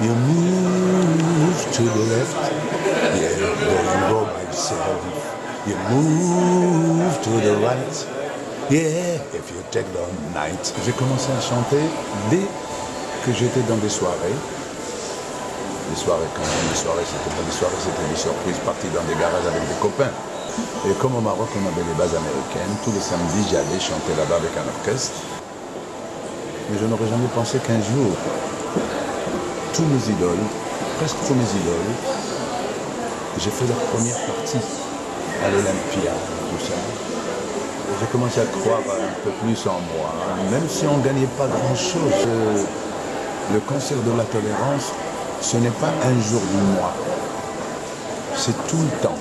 You move to the left, yeah, don't go by yourself. You move to the right, yeah, if you take the night. J'ai commencé à chanter dès que j'étais dans des soirées. Des soirées quand même, des soirées, c'était pas des soirées, c'était des surprises, parties dans des garages avec des copains. Et comme au Maroc, on avait les bases américaines, tous les samedis, j'allais chanter là-bas avec un orchestre. Mais je n'aurais jamais pensé qu'un jour, tous mes idoles, presque tous mes idoles, j'ai fait leur première partie à l'Olympia, tout ça. Et j'ai commencé à croire un peu plus en moi, même si on ne gagnait pas grand-chose. Le concert de la tolérance, ce n'est pas un jour du mois, c'est tout le temps.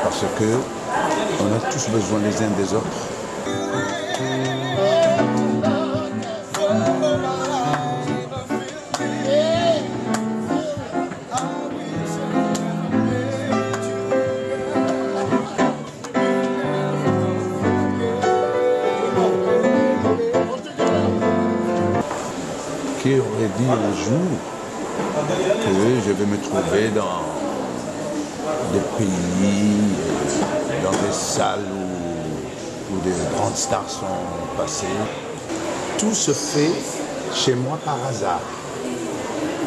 Parce que on a tous besoin les uns des autres. Qui aurait dit un jour que je vais me trouver dans des pays, dans des salles où des grandes stars sont passées. Tout se fait chez moi par hasard.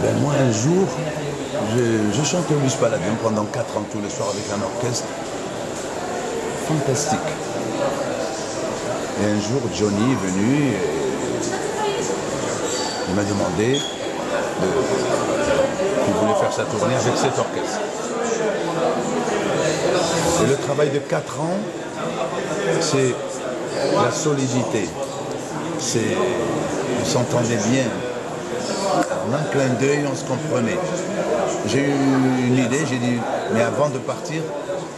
Ben moi un jour, je chantais au Luis Palladium pendant 4 ans tous les soirs avec un orchestre fantastique. Et un jour Johnny est venu et il m'a demandé qu'il voulait faire sa tournée avec cet orchestre. Et le travail de 4 ans, c'est la solidité. On s'entendait bien. En un clin d'œil, on se comprenait. J'ai eu une idée, j'ai dit, mais avant de partir,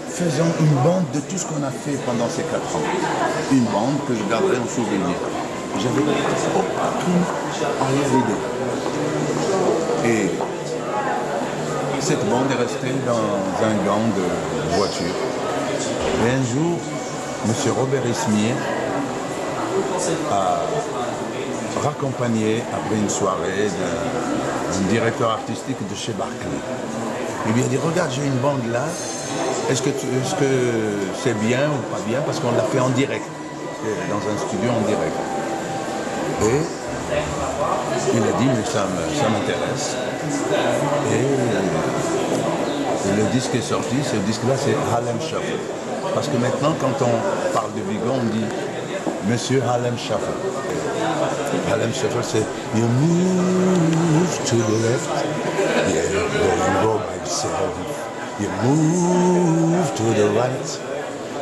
faisons une bande de tout ce qu'on a fait pendant ces 4 ans. Une bande que je garderai en souvenir. J'avais aucune arrière-idée. Et cette bande est restée dans un gang de voitures. Et un jour, M. Robert Ismier a raccompagné, après une soirée, d'un directeur artistique de chez Barclay. Il lui a dit, regarde, j'ai une bande là, est-ce que c'est bien ou pas bien? Parce qu'on l'a fait en direct, dans un studio en direct. Et il a dit, mais ça m'intéresse. Et le disque est sorti, ce disque-là c'est Harlem Shuffle. Parce que maintenant, quand on parle de Vigo, on dit Monsieur Harlem Shuffle. Harlem Shuffle, c'est You move to the left, yeah, don't go by yourself. You move to the right,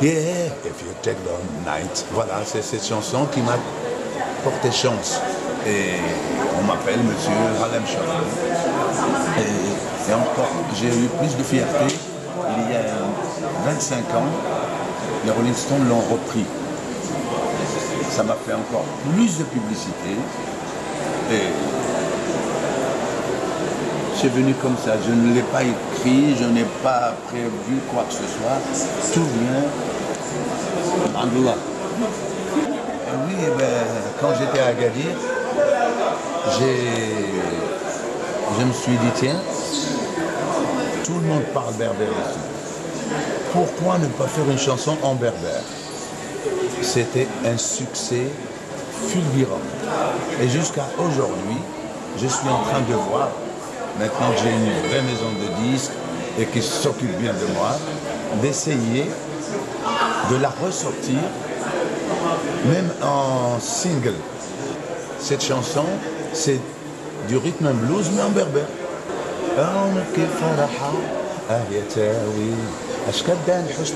yeah, if you take the night. Voilà, c'est cette chanson qui m'a porté chance. Et on m'appelle Monsieur Harlem Shuffle. Et encore, j'ai eu plus de fierté. Il y a 25 ans, les Rolling Stones l'ont repris. Ça m'a fait encore plus de publicité. Et c'est venu comme ça. Je ne l'ai pas écrit, je n'ai pas prévu quoi que ce soit. Tout vient d'Allah. Oui, ben, quand j'étais à Agadir, je me suis dit, tiens, tout le monde parle berbère ici. Pourquoi ne pas faire une chanson en berbère? C'était un succès fulgurant. Et jusqu'à aujourd'hui, je suis en train de voir, maintenant que j'ai une vraie maison de disques et qui s'occupe bien de moi, d'essayer de la ressortir, même en single. Cette chanson, c'est du rhythm and blues, mais en berbère.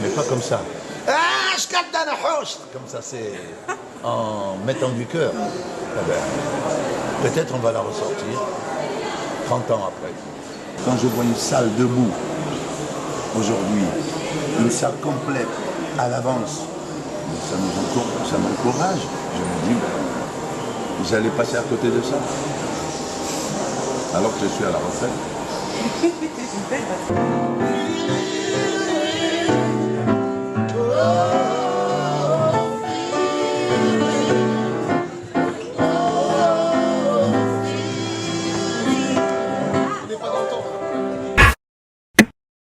Mais pas comme ça. Comme ça, c'est en mettant du cœur. Peut-être on va la ressortir 30 ans après. Quand je vois une salle debout, aujourd'hui, une salle complète à l'avance, ça m'encourage. Je me dis, vous allez passer à côté de ça. Alors que je suis à la retraite. Oh